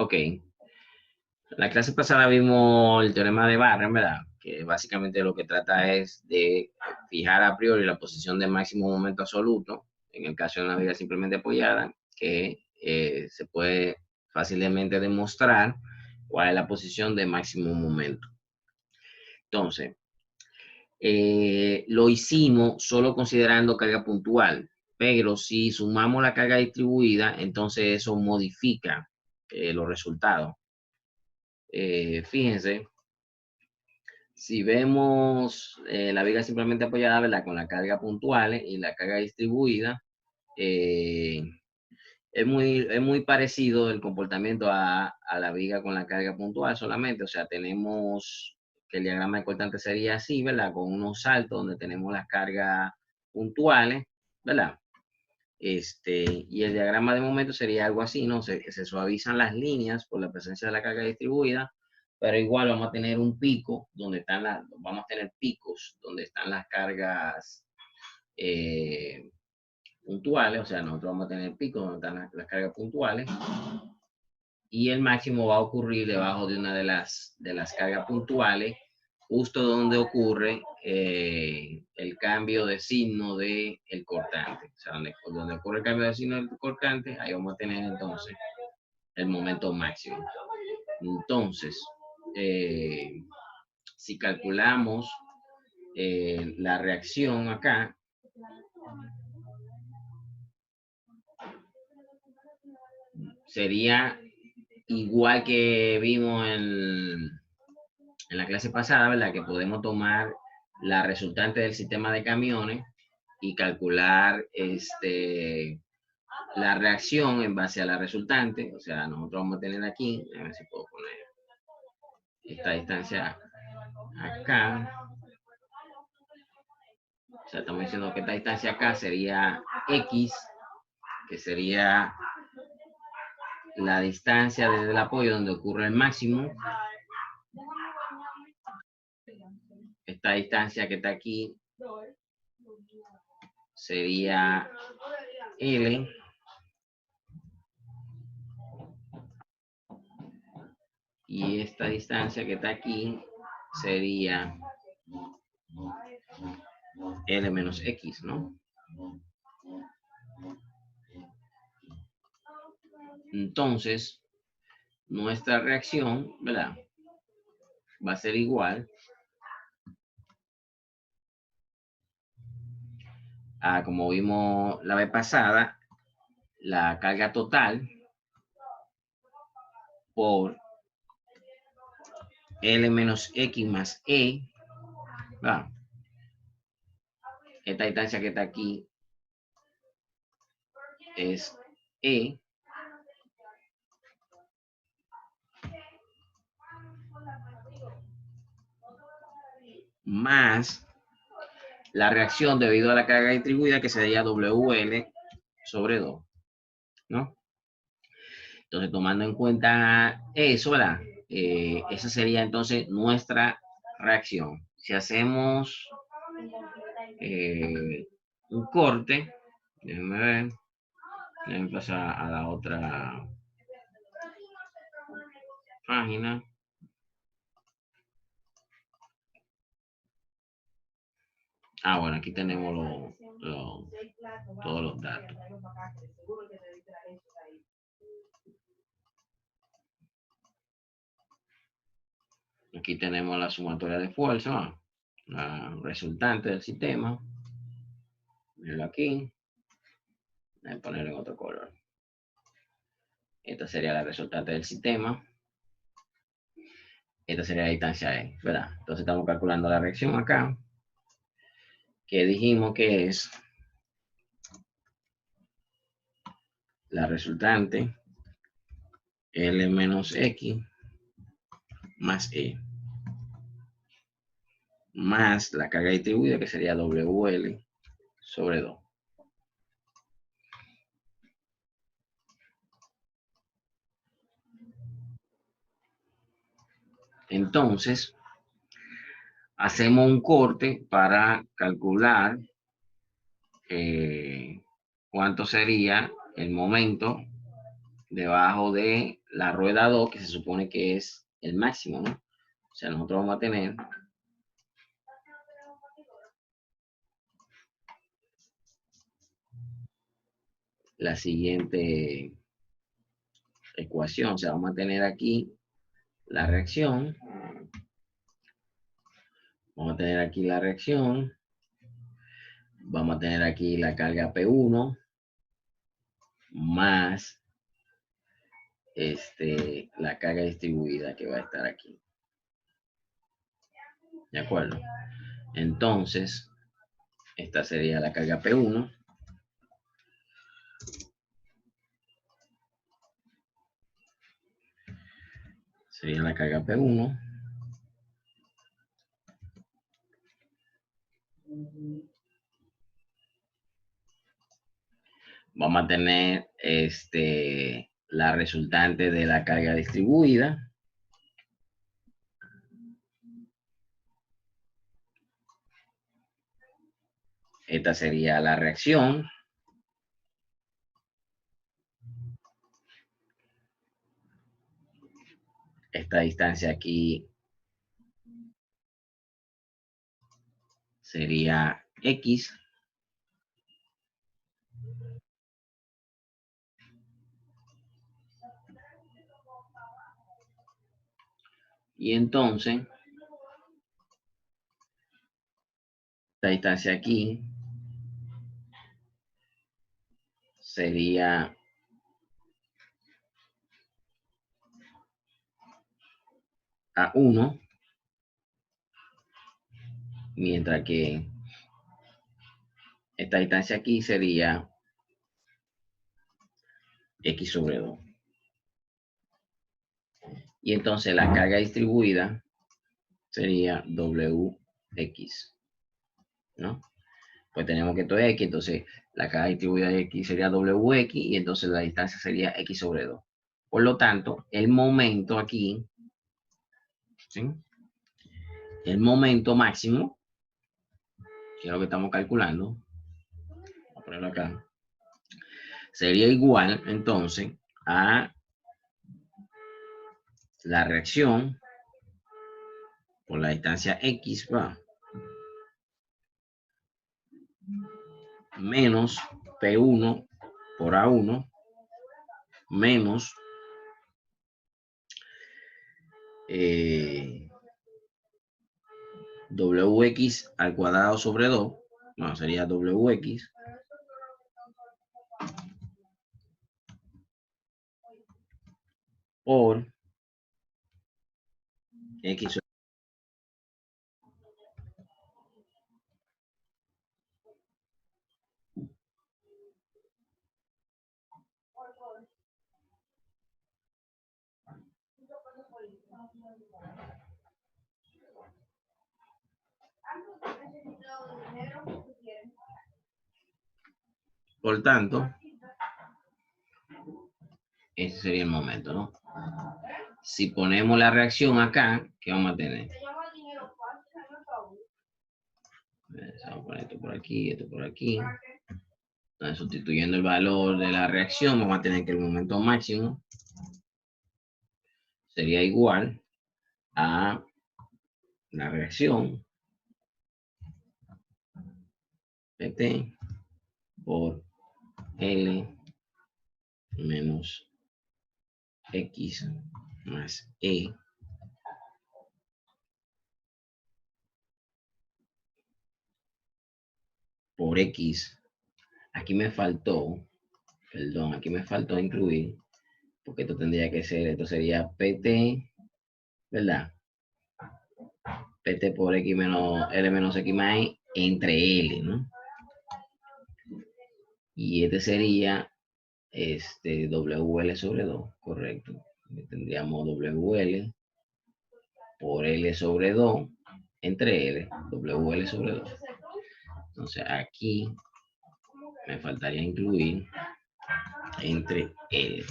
Ok. La clase pasada vimos el teorema de Barren, ¿verdad? Que básicamente lo que trata es de fijar a priori la posición de máximo momento absoluto, en el caso de una viga simplemente apoyada, que se puede fácilmente demostrar cuál es la posición de máximo momento. Entonces, lo hicimos solo considerando carga puntual, pero si sumamos la carga distribuida, entonces eso modifica los resultados. Fíjense, si vemos la viga simplemente apoyada, ¿verdad? Con la carga puntual y la carga distribuida, eh, es muy parecido el comportamiento a la viga con la carga puntual solamente. O sea, tenemos que el diagrama de cortante sería así, ¿verdad? Con unos saltos donde tenemos las cargas puntuales, ¿verdad? Y el diagrama de momento sería algo así, ¿no? Se suavizan las líneas por la presencia de la carga distribuida, pero igual vamos a tener un pico donde vamos a tener picos donde están las cargas puntuales, o sea, nosotros vamos a tener picos donde están las cargas puntuales, y el máximo va a ocurrir debajo de una de las cargas puntuales, justo donde ocurre el cambio de signo del cortante. O sea, donde ocurre el cambio de signo del cortante, ahí vamos a tener entonces el momento máximo. Entonces, si calculamos la reacción acá, sería igual que vimos en la clase pasada, ¿verdad? Que podemos tomar la resultante del sistema de camiones y calcular la reacción en base a la resultante. O sea, nosotros vamos a tener aquí, a ver si puedo poner esta distancia acá. O sea, estamos diciendo que esta distancia acá sería X, que sería la distancia desde el apoyo donde ocurre el máximo. Esta distancia que está aquí sería L. Y esta distancia que está aquí sería L menos X, ¿no? Entonces, nuestra reacción, ¿verdad? Va a ser igual a, como vimos la vez pasada, la carga total por L menos X más E, ¿verdad? Esta distancia que está aquí es E, más la reacción debido a la carga distribuida, que sería WL sobre 2, ¿no? Entonces, tomando en cuenta eso, ¿verdad? Esa sería entonces nuestra reacción. Si hacemos un corte, déjenme ver, déjenme pasar a la otra página. Bueno, aquí tenemos todos los datos. Aquí tenemos la sumatoria de fuerza, la resultante del sistema. Mirenlo aquí. Voy a ponerlo en otro color. Esta sería la resultante del sistema. Esta sería la distancia E, ¿verdad? Entonces estamos calculando la reacción acá, que dijimos que es la resultante L menos X más E, más la carga distribuida, que sería WL sobre 2. Entonces, hacemos un corte para calcular cuánto sería el momento debajo de la rueda 2, que se supone que es el máximo, ¿no? O sea, nosotros vamos a tener la siguiente ecuación. O sea, vamos a tener aquí la reacción. Vamos a tener aquí la reacción. Vamos a tener aquí la carga P1 más la carga distribuida que va a estar aquí. ¿De acuerdo? Entonces, esta sería la carga P1. Sería la carga P1. Vamos a tener la resultante de la carga distribuida. Esta sería la reacción. Esta distancia aquí sería X. Y entonces, esta distancia aquí sería A1, mientras que esta distancia aquí sería X sobre 2. Y entonces la carga distribuida sería WX, ¿no? Pues tenemos que esto es X, entonces la carga distribuida de X sería WX y entonces la distancia sería X sobre 2. Por lo tanto, el momento aquí, ¿sí? El momento máximo, que es lo que estamos calculando, voy a ponerlo acá, sería igual entonces a la reacción por la distancia X menos P1 por A1 menos WX al cuadrado sobre 2, no, sería WX por X. Por tanto, ese sería el momento, ¿no? Si ponemos la reacción acá, ¿qué vamos a tener? Vamos a poner esto por aquí, esto por aquí. Entonces, sustituyendo el valor de la reacción, vamos a tener que el momento máximo sería igual a la reacción PT por L menos X más E por X. Aquí me faltó, perdón, aquí me faltó incluir, porque esto tendría que ser, esto sería PT, ¿verdad? PT por X menos L menos X más E entre L, ¿no? Y este sería WL sobre 2, correcto. Tendríamos WL por L sobre 2 entre L, WL sobre 2. Entonces aquí me faltaría incluir entre L,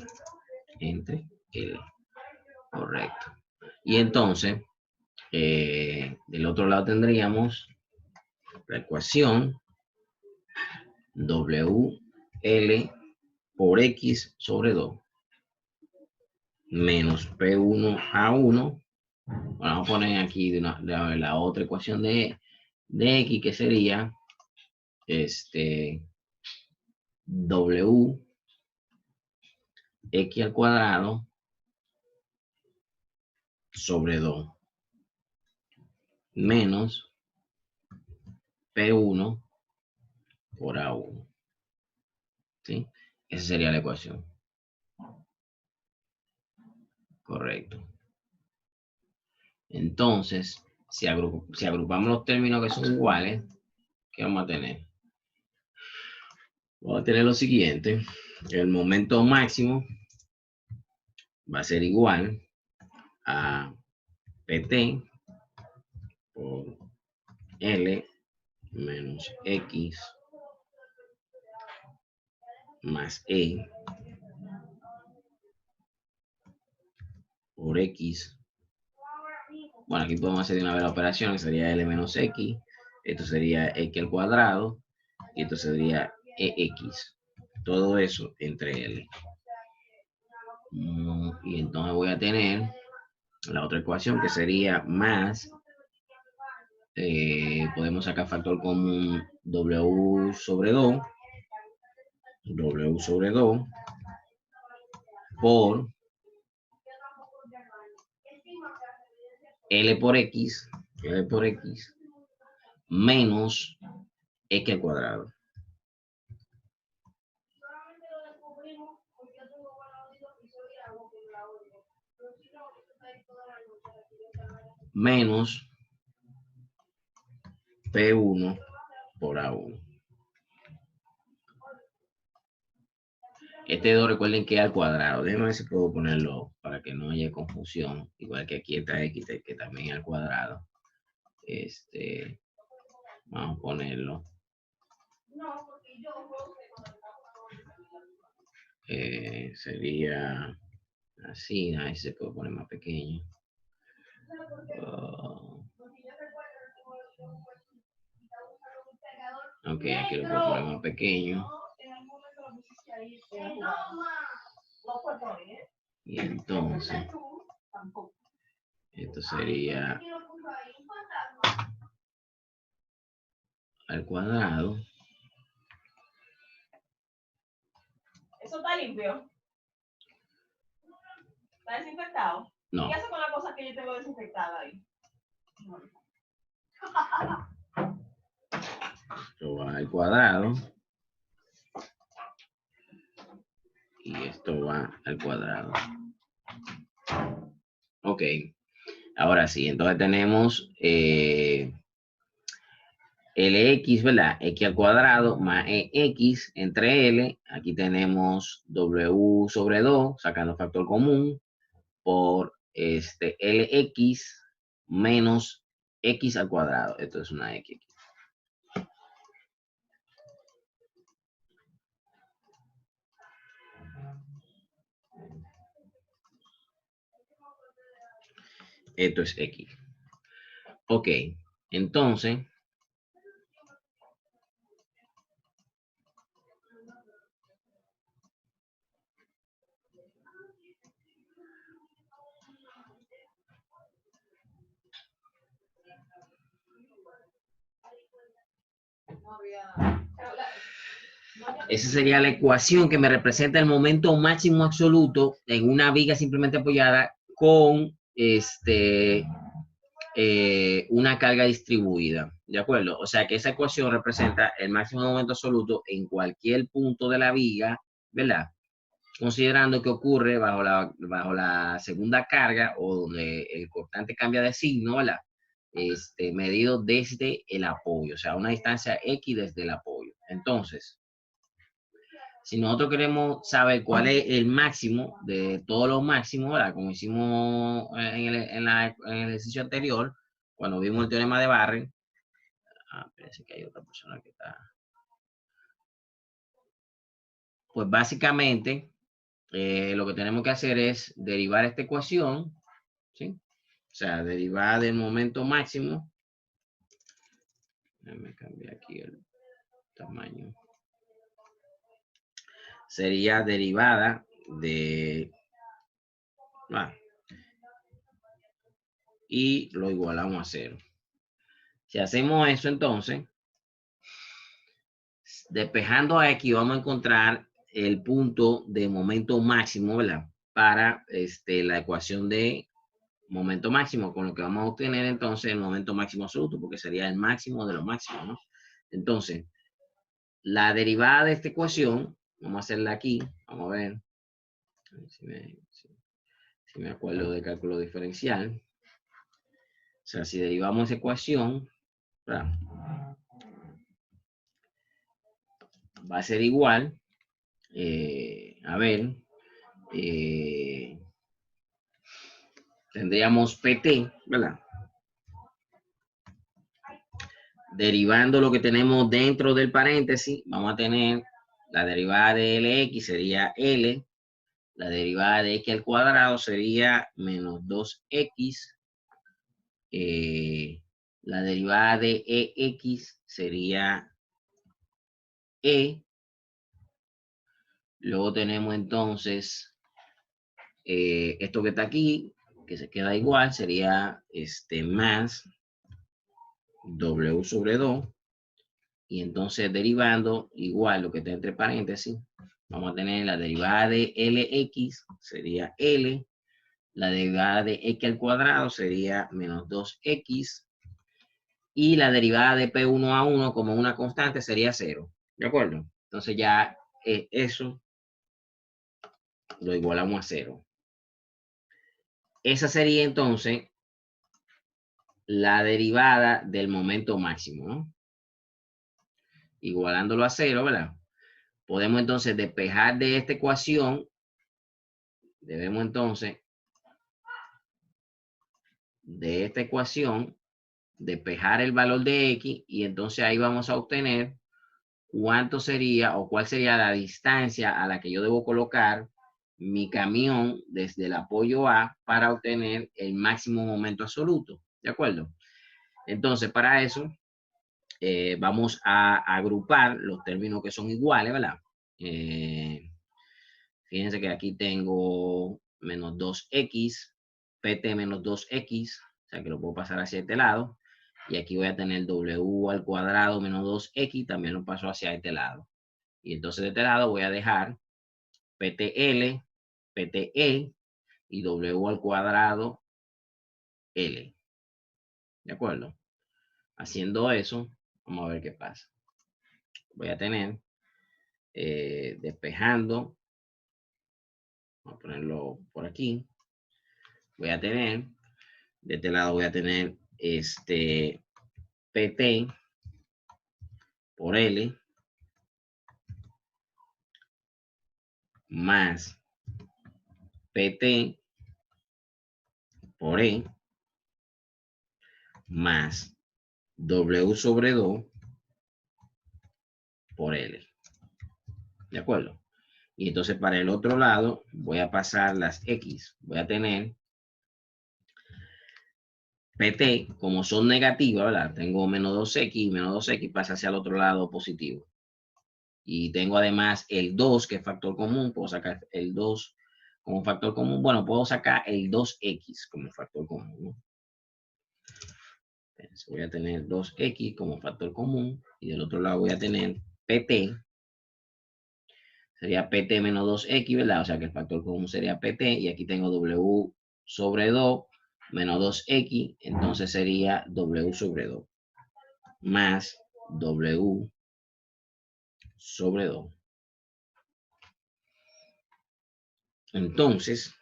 correcto. Y entonces, del otro lado tendríamos la ecuación WL por X sobre 2 menos P1A1. Vamos a poner aquí de la otra ecuación de X, que sería W X al cuadrado sobre 2 menos P1 por A1. ¿Sí? Esa sería la ecuación. Correcto. Entonces, si agrupamos los términos que son iguales, ¿qué vamos a tener? Vamos a tener lo siguiente. El momento máximo va a ser igual a PT por L menos X más E por X. Bueno, aquí podemos hacer de una vez la operación, que sería L menos X. Esto sería X al cuadrado. Y esto sería EX. Todo eso entre L. Y entonces voy a tener la otra ecuación, que sería más, podemos sacar factor común W sobre 2 por L por X menos X al cuadrado. Menos P1 por A1. Este 2, recuerden que es al cuadrado. Déjenme ver si puedo ponerlo para que no haya confusión. Igual que aquí está X, que también es al cuadrado. Vamos a ponerlo. Sería así. Ahí se puede poner más pequeño. Ok, aquí lo puedo poner más pequeño. Y entonces, esto sería al cuadrado. ¿Eso está limpio? ¿Está desinfectado? No. ¿Qué hace con la cosa que yo tengo desinfectada ahí? Esto va al cuadrado. Y esto va al cuadrado. Ok. Ahora sí, entonces tenemos LX, ¿verdad? X al cuadrado más EX entre L. Aquí tenemos W sobre 2, sacando factor común, por LX menos X al cuadrado. Esto es una X. Esto es X. Ok, entonces esa sería la ecuación que me representa el momento máximo absoluto en una viga simplemente apoyada con una carga distribuida. ¿De acuerdo? O sea que esa ecuación representa el máximo momento absoluto en cualquier punto de la viga, ¿verdad? Considerando que ocurre bajo la segunda carga o donde el cortante cambia de signo, ¿verdad? Medido desde el apoyo, o sea, una distancia X desde el apoyo. Entonces, si nosotros queremos saber cuál es el máximo de todos los máximos, ¿verdad? Como hicimos en el ejercicio anterior, cuando vimos el teorema de Barren. Parece que hay otra persona que está. Pues básicamente, lo que tenemos que hacer es derivar esta ecuación, ¿sí? O sea, derivar del momento máximo. Déjame cambiar aquí el tamaño. Sería derivada de ¿verdad? Y lo igualamos a 0. Si hacemos eso, entonces, despejando a X, vamos a encontrar el punto de momento máximo, ¿verdad? Para la ecuación de momento máximo, con lo que vamos a obtener entonces el momento máximo absoluto, porque sería el máximo de lo máximo, ¿no? Entonces, la derivada de esta ecuación, vamos a hacerla aquí, vamos a ver si me acuerdo de cálculo diferencial. O sea, si derivamos esa ecuación, ¿verdad? Va a ser igual, a ver, tendríamos PT, ¿verdad? Derivando lo que tenemos dentro del paréntesis, vamos a tener la derivada de LX sería L, la derivada de X al cuadrado sería menos 2X, la derivada de EX sería E, luego tenemos entonces esto que está aquí, que se queda igual, sería más W sobre 2, y entonces derivando igual lo que está entre paréntesis, vamos a tener la derivada de LX, sería L, la derivada de X al cuadrado sería menos 2X, y la derivada de P1 a 1 como una constante sería 0, ¿de acuerdo? Entonces ya eso lo igualamos a 0. Esa sería entonces la derivada del momento máximo, ¿no? Igualándolo a 0, ¿verdad? Podemos entonces despejar de esta ecuación, debemos entonces de esta ecuación despejar el valor de X, y entonces ahí vamos a obtener cuánto sería o cuál sería la distancia a la que yo debo colocar mi camión desde el apoyo A para obtener el máximo momento absoluto, ¿de acuerdo? Entonces, para eso, vamos a agrupar los términos que son iguales, ¿verdad? Fíjense que aquí tengo menos 2X, PT menos 2X, o sea que lo puedo pasar hacia este lado. Y aquí voy a tener W al cuadrado menos 2X, también lo paso hacia este lado. Y entonces de este lado voy a dejar PTL, PTE y W al cuadrado L. ¿De acuerdo? Haciendo eso, vamos a ver qué pasa. Voy a tener despejando, vamos a ponerlo por aquí. Voy a tener, de este lado voy a tener PT por L más PT por E más W sobre 2 por L. ¿De acuerdo? Y entonces para el otro lado voy a pasar las X. Voy a tener PT, como son negativas, ¿verdad? Tengo menos 2X y menos 2X pasa hacia el otro lado positivo. Y tengo además el 2, que es factor común. Puedo sacar el 2 como factor común. Bueno, puedo sacar el 2X como factor común, ¿no? Entonces voy a tener 2X como factor común. Y del otro lado voy a tener PT. Sería PT menos 2X, ¿verdad? O sea que el factor común sería PT. Y aquí tengo W sobre 2 menos 2X. Entonces sería W sobre 2 más W sobre 2. Entonces,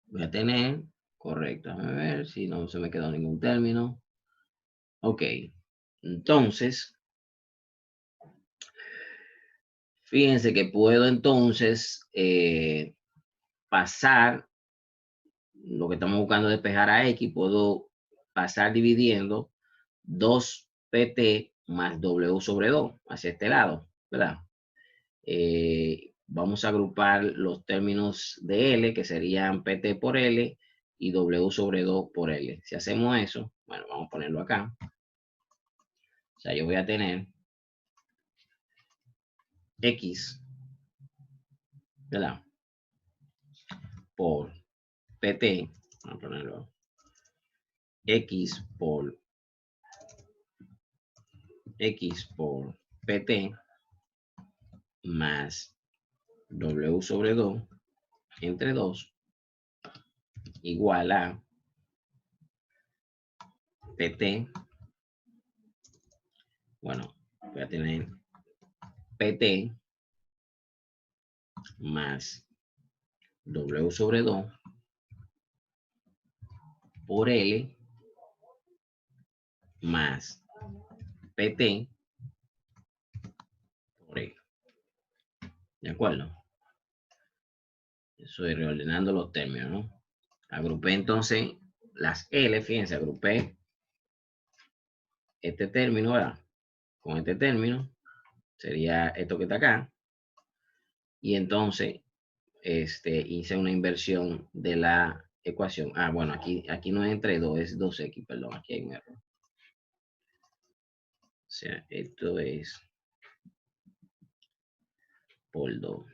voy a tener, correcto, a ver si no se me quedó ningún término. Ok, entonces, fíjense que puedo entonces pasar lo que estamos buscando despejar a X, puedo pasar dividiendo 2PT más W sobre 2 hacia este lado, ¿verdad? Vamos a agrupar los términos de L, que serían PT por L y W sobre 2 por L. Si hacemos eso, bueno, vamos a ponerlo acá. O sea, yo voy a tener X, ¿verdad? por PT, vamos a ponerlo, X por PT más W sobre 2 entre 2 igual a PT. Bueno, voy a tener PT más W sobre 2 por L más PT por E. ¿De acuerdo? Estoy reordenando los términos, ¿no? Agrupé entonces las L, fíjense, agrupé este término, ¿verdad? Con este término, sería esto que está acá. Y entonces, hice una inversión de la ecuación. Ah, bueno, aquí no es entre 2, es 2x, perdón, aquí hay un error. O sea, esto es por 2.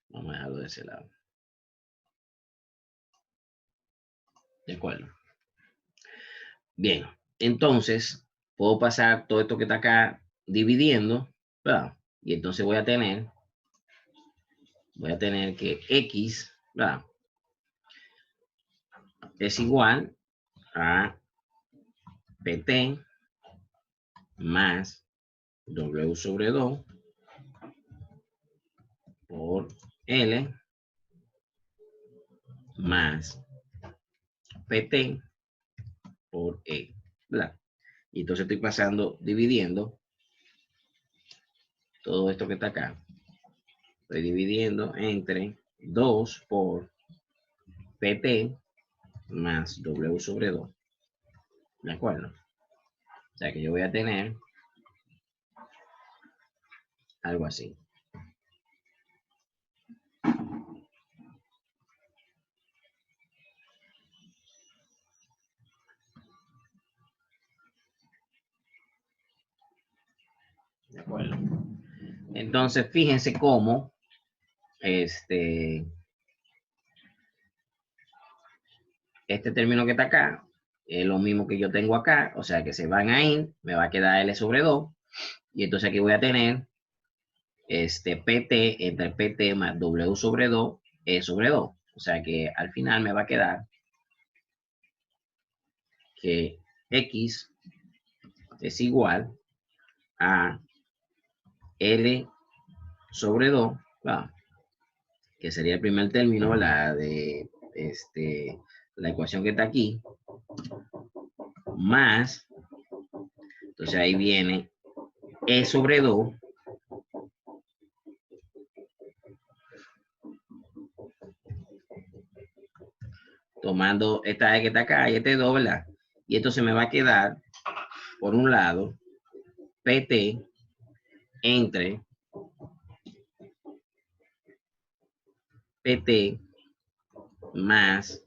Vamos a dejarlo de ese lado. De acuerdo. Bien, entonces puedo pasar todo esto que está acá dividiendo, ¿verdad? Y entonces voy a tener que X, ¿verdad? Es igual a PT más W sobre 2 por L más PT por E, ¿verdad? Y entonces estoy pasando, dividiendo todo esto que está acá. Estoy dividiendo entre 2 por PT más W sobre 2. ¿De acuerdo? O sea que yo voy a tener algo así. ¿De acuerdo? Entonces, fíjense cómo este término que está acá es lo mismo que yo tengo acá, o sea que se van a ir, me va a quedar L sobre 2, y entonces aquí voy a tener PT entre PT más W sobre 2, E sobre 2. O sea que al final me va a quedar que X es igual a L sobre 2, ¿verdad? Que sería el primer término, la de la ecuación que está aquí, más, entonces ahí viene E sobre 2 tomando esta E que está acá y este 2, ¿verdad? Y esto se me va a quedar, por un lado, PT entre PT más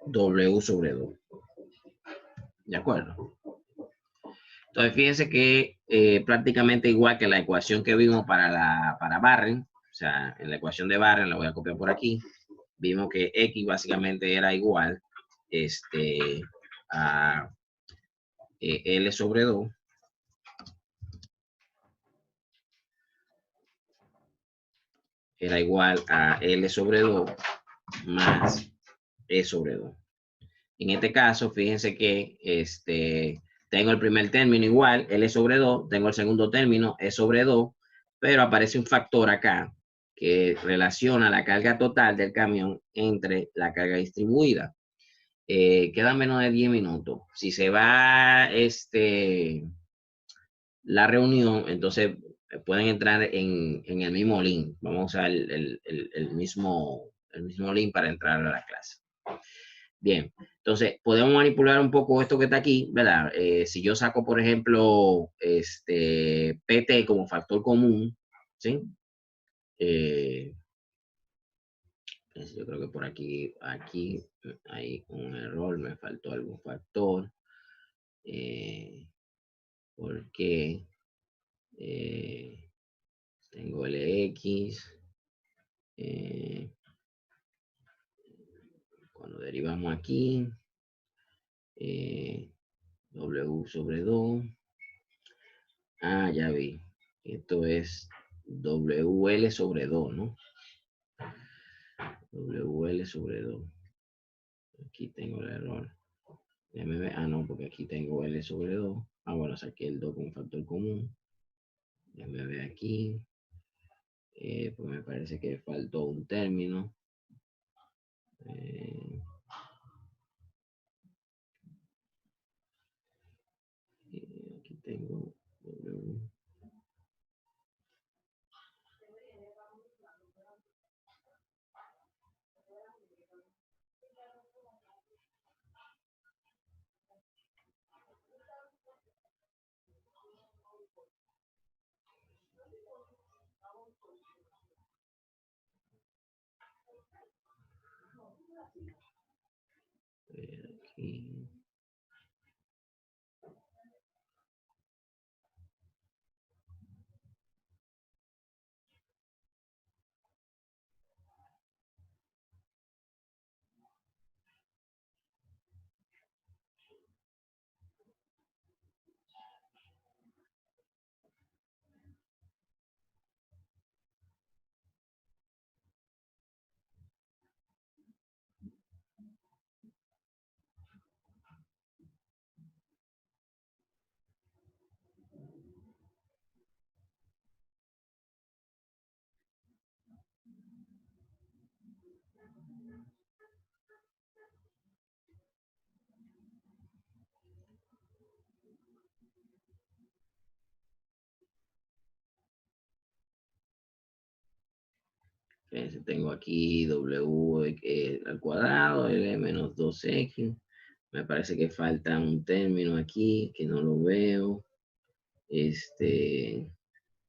W sobre 2. ¿De acuerdo? Entonces, fíjense que prácticamente igual que la ecuación que vimos para Barren, o sea, en la ecuación de Barren, la voy a copiar por aquí, vimos que X básicamente era igual a L sobre 2 era igual a L sobre 2 más E sobre 2. En este caso, fíjense que tengo el primer término igual, L sobre 2, tengo el segundo término, E sobre 2, pero aparece un factor acá que relaciona la carga total del camión entre la carga distribuida. Quedan menos de 10 minutos. Si se va la reunión, entonces pueden entrar en el mismo link. Vamos a usar el mismo link para entrar a la clase. Bien, entonces podemos manipular un poco esto que está aquí, ¿verdad? Si yo saco, por ejemplo, PT como factor común, ¿sí? Yo creo que por aquí hay un error, me faltó algún factor. Porque tengo LX, Cuando derivamos aquí, W sobre 2. Ah, ya vi. Esto es WL sobre 2, ¿no? WL sobre 2. Aquí tengo el error. Déjame ver. Ah, no, porque aquí tengo L sobre 2. Ah, bueno, saqué el 2 con factor común. Déjame ver aquí. Pues me parece que faltó un término. Aquí tengo W. Aquí. Tengo aquí W al cuadrado, L menos 2X. Me parece que falta un término aquí que no lo veo.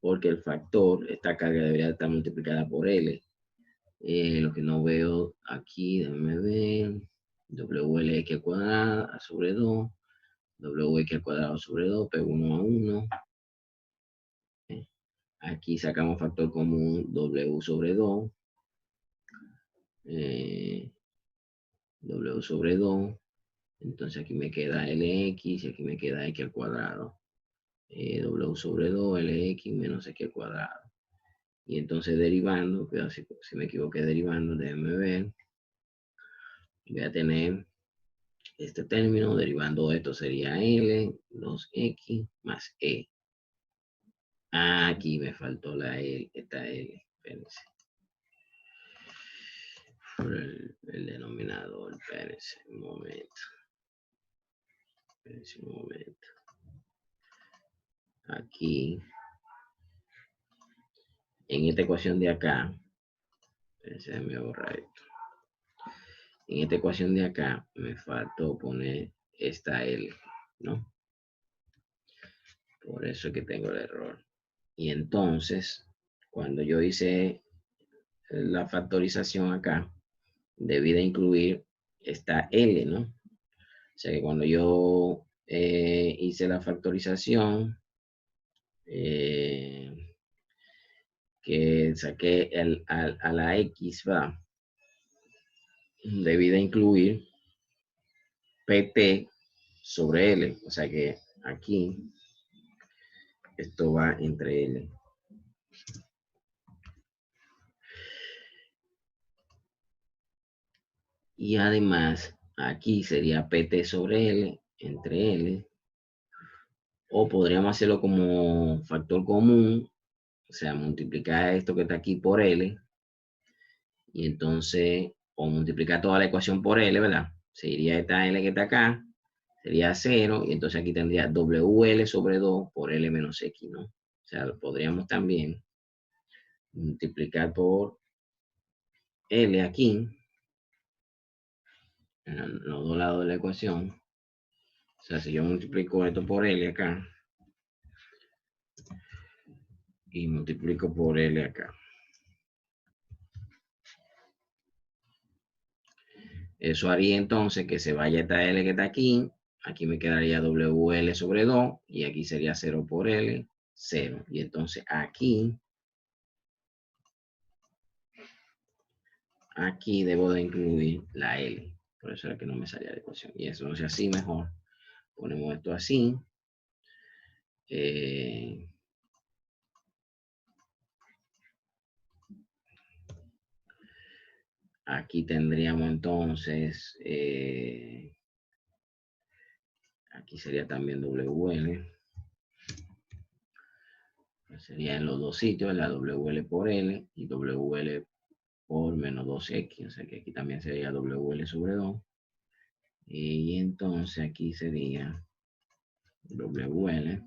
Porque el factor, esta carga debería estar multiplicada por L. Lo que no veo aquí, déjame ver. WLX al cuadrado sobre 2. WX al cuadrado sobre 2, pego 1 a 1. Aquí sacamos factor común W sobre 2. W sobre 2. Entonces aquí me queda LX y aquí me queda X al cuadrado. W sobre 2, LX menos X al cuadrado. Y entonces derivando, cuidado si me equivoqué derivando, déjenme ver. Voy a tener este término, derivando esto sería L, 2X más E. Ah, aquí me faltó la L, esta L, espérense. Por el denominador, espérense un momento. Espérense un momento. Aquí, en esta ecuación de acá, déjenme borrar esto. En esta ecuación de acá me faltó poner esta L, ¿no? Por eso es que tengo el error. Y entonces, cuando yo hice la factorización acá, debí de incluir esta L, ¿no? O sea que cuando yo hice la factorización, que saqué a la X, ¿va? Debí de incluir PT sobre L. O sea que aquí esto va entre L. Y además, aquí sería PT sobre L, entre L. O podríamos hacerlo como factor común. O sea, multiplicar esto que está aquí por L. Y entonces, o multiplicar toda la ecuación por L, ¿verdad? Sería esta L que está acá. Sería 0. Y entonces aquí tendría WL sobre 2 por L menos X, ¿no? O sea, podríamos también multiplicar por L aquí, en los dos lados de la ecuación. O sea, si yo multiplico esto por L acá y multiplico por L acá. Eso haría entonces que se vaya esta L que está aquí. Aquí me quedaría WL sobre 2 y aquí sería 0 por L, 0. Y entonces aquí aquí debo de incluir la L. Por eso era que no me salía la ecuación. Y eso, o sea, así mejor. Ponemos esto así. Aquí tendríamos entonces, aquí sería también WL. Sería en los dos sitios, la WL por L y WL por menos 2X. O sea que aquí también sería WL sobre 2. Y entonces aquí sería WL.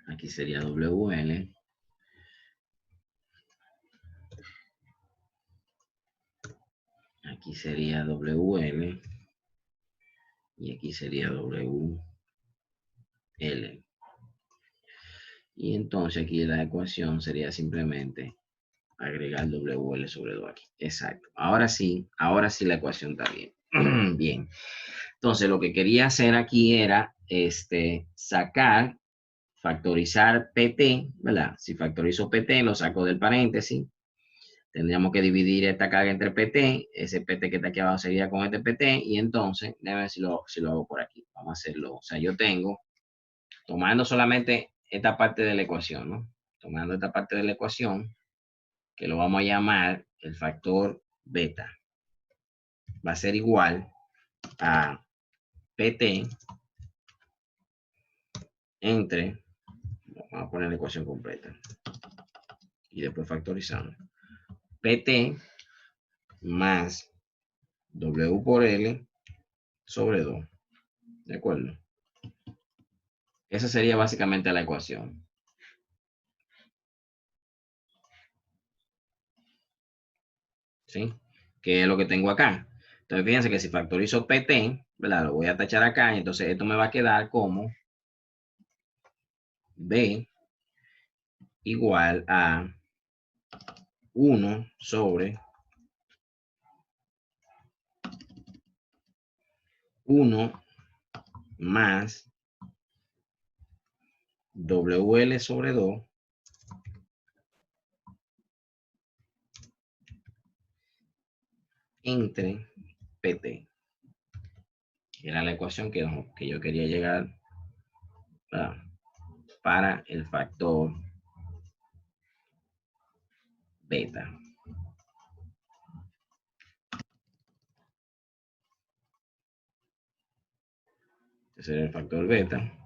Aquí sería WL. Aquí sería WL. Y aquí sería WL. Y entonces aquí la ecuación sería simplemente agregar WL sobre 2 aquí. Exacto. Ahora sí la ecuación está bien. Bien. Entonces lo que quería hacer aquí era sacar, factorizar PT, ¿verdad? Si factorizo PT, lo saco del paréntesis. Tendríamos que dividir esta carga entre PT. Ese PT que está aquí abajo sería con este PT. Y entonces, déjame ver si lo hago por aquí. Vamos a hacerlo. O sea, yo tengo, tomando solamente esta parte de la ecuación, ¿no? Tomando esta parte de la ecuación, que lo vamos a llamar el factor beta. Va a ser igual a PT entre, vamos a poner la ecuación completa, y después factorizando. PT más W por L sobre 2. ¿De acuerdo? Esa sería básicamente la ecuación. ¿Sí? Que es lo que tengo acá. Entonces, fíjense que si factorizo PT, ¿verdad? Lo voy a tachar acá, y entonces esto me va a quedar como B igual a 1 sobre 1 más WL sobre 2 entre PT. Era la ecuación que yo quería llegar para el factor beta. Ese es el factor beta.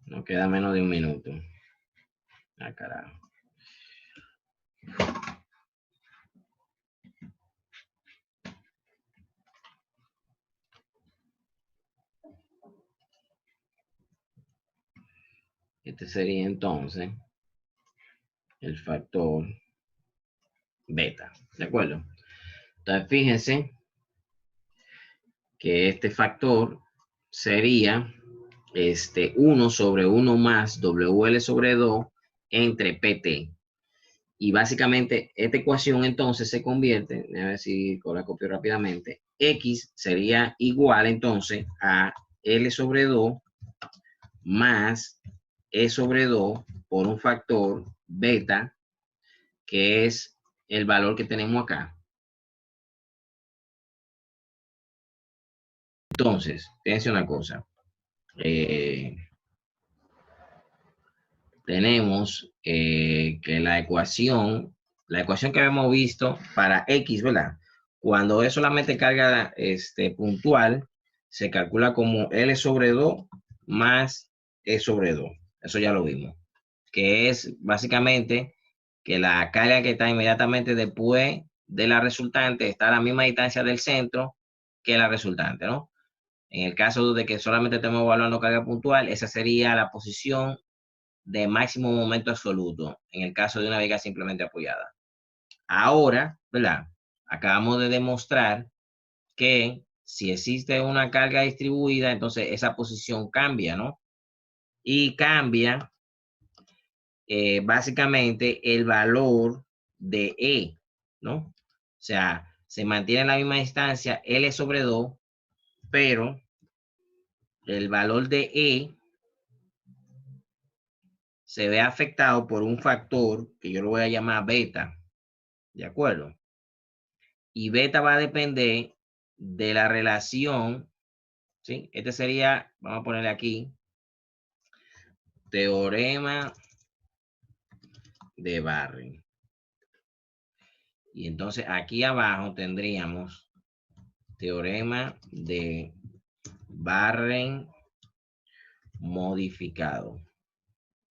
Nos queda menos de un minuto. Ah, carajo. Este sería entonces el factor beta. ¿De acuerdo? Entonces, fíjense que este factor sería 1 sobre 1 más WL sobre 2 entre PT. Y básicamente esta ecuación entonces se convierte, a ver si la copio rápidamente, X sería igual entonces a L sobre 2 más E sobre 2 por un factor beta, que es el valor que tenemos acá. Entonces, fíjense una cosa. Tenemos que la ecuación que habíamos visto para X, ¿verdad? Cuando es solamente carga puntual, se calcula como L sobre 2 más E sobre 2. Eso ya lo vimos. Que es básicamente que la carga que está inmediatamente después de la resultante está a la misma distancia del centro que la resultante, ¿no? En el caso de que solamente estemos evaluando carga puntual, esa sería la posición de máximo momento absoluto, en el caso de una viga simplemente apoyada. Ahora, ¿verdad? Acabamos de demostrar que si existe una carga distribuida, entonces esa posición cambia, ¿no? Y cambia básicamente el valor de E, ¿no? O sea, se mantiene en la misma distancia L sobre 2, pero el valor de E se ve afectado por un factor que yo lo voy a llamar beta, ¿de acuerdo? Y beta va a depender de la relación, ¿sí? Este sería, vamos a ponerle aquí, teorema de Barren. Y entonces aquí abajo tendríamos teorema de Barren modificado.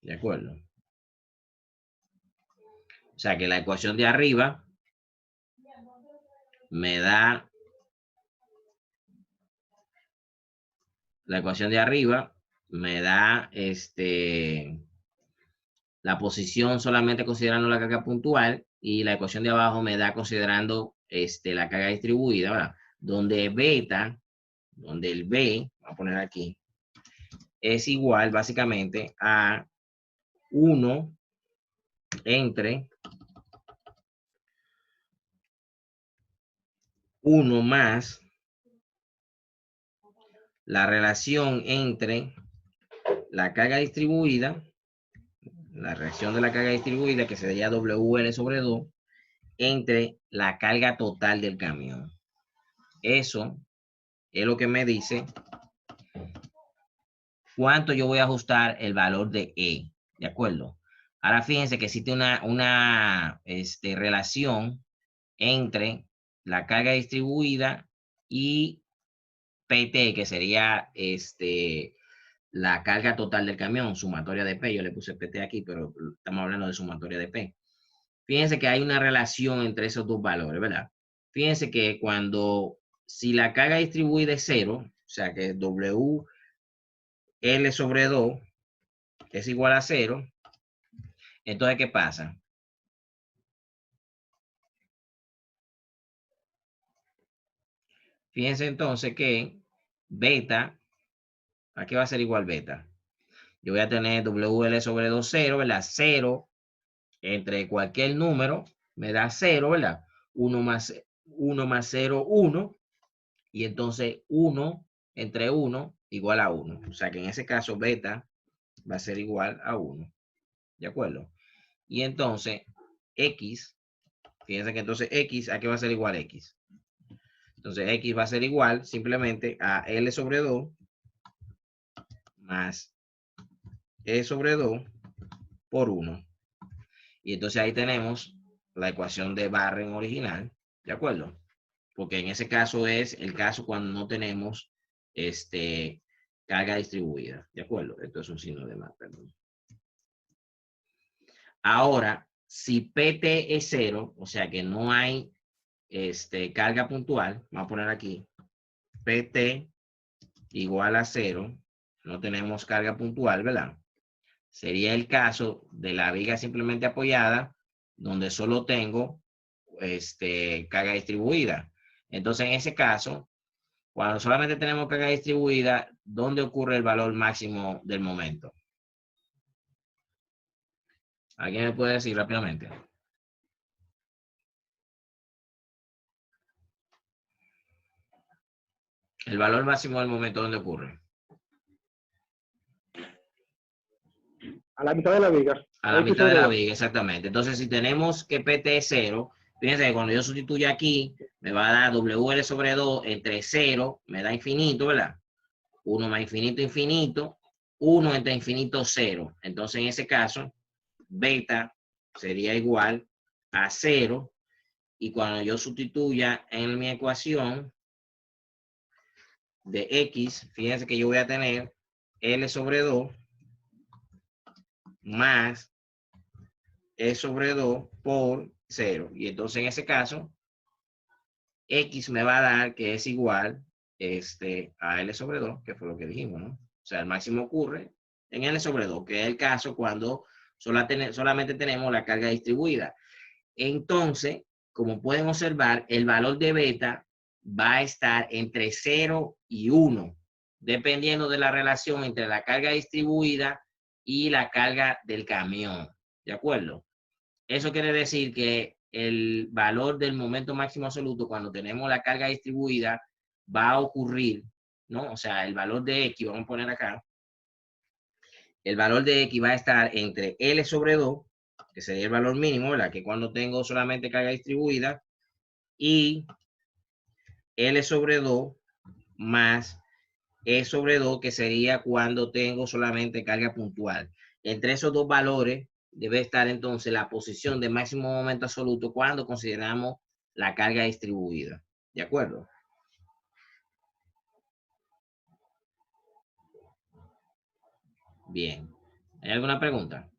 ¿De acuerdo? O sea que la ecuación de arriba me da la posición solamente considerando la carga puntual y la ecuación de abajo me da considerando la carga distribuida, ¿verdad? Donde beta, donde el B, voy a poner aquí, es igual básicamente a 1 entre 1 más la relación entre la carga distribuida, la reacción de la carga distribuida, que sería WL sobre 2, entre la carga total del camión. Eso es lo que me dice cuánto yo voy a ajustar el valor de E. ¿De acuerdo? Ahora fíjense que existe una relación entre la carga distribuida y PT, que sería la carga total del camión, sumatoria de P. Yo le puse PT aquí, pero estamos hablando de sumatoria de P. Fíjense que hay una relación entre esos dos valores, ¿verdad? Fíjense que si la carga distribuida es 0, o sea que WL sobre 2 es igual a 0, entonces, ¿qué pasa? Fíjense entonces que beta, ¿a qué va a ser igual beta? Yo voy a tener WL sobre 2, 0, ¿verdad? 0 entre cualquier número me da 0, ¿verdad? 1 más 0, 1. Y entonces 1 entre 1 igual a 1. O sea que en ese caso beta va a ser igual a 1. ¿De acuerdo? Y entonces X, fíjense que entonces X, ¿a qué va a ser igual X? Entonces X va a ser igual simplemente a L sobre 2 más E sobre 2 por 1. Y entonces ahí tenemos la ecuación de Barren original, ¿de acuerdo? Porque en ese caso es el caso cuando no tenemos carga distribuida, ¿de acuerdo? Esto es un signo de más, perdón. Ahora, si PT es 0, o sea que no hay carga puntual, vamos a poner aquí, PT igual a 0, no tenemos carga puntual, ¿verdad? Sería el caso de la viga simplemente apoyada, donde solo tengo carga distribuida. Entonces, en ese caso, cuando solamente tenemos carga distribuida, ¿dónde ocurre el valor máximo del momento? ¿Alguien me puede decir rápidamente? El valor máximo del momento, ¿dónde ocurre? A la mitad de la viga. A la mitad de la viga, exactamente. Entonces, si tenemos que PT es 0, fíjense que cuando yo sustituyo aquí, me va a dar WL sobre 2 entre 0, me da infinito, ¿verdad? 1 más infinito, infinito, 1 entre infinito, 0. Entonces, en ese caso, beta sería igual a 0. Y cuando yo sustituya en mi ecuación de X, fíjense que yo voy a tener L sobre 2 más E sobre 2 por 0. Y entonces en ese caso, X me va a dar que es igual a L sobre 2, que fue lo que dijimos, ¿no? O sea, el máximo ocurre en L sobre 2, que es el caso cuando solamente tenemos la carga distribuida. Entonces, como pueden observar, el valor de beta va a estar entre 0 y 1, dependiendo de la relación entre la carga distribuida y la carga del camión. ¿De acuerdo? Eso quiere decir que el valor del momento máximo absoluto cuando tenemos la carga distribuida va a ocurrir, ¿no? O sea, el valor de X, vamos a poner acá, el valor de X va a estar entre L sobre 2, que sería el valor mínimo, ¿verdad? Que cuando tengo solamente carga distribuida, y L sobre 2 más E sobre 2, que sería cuando tengo solamente carga puntual. Entre esos dos valores debe estar entonces la posición de máximo momento absoluto cuando consideramos la carga distribuida. ¿De acuerdo? Bien. ¿Hay alguna pregunta?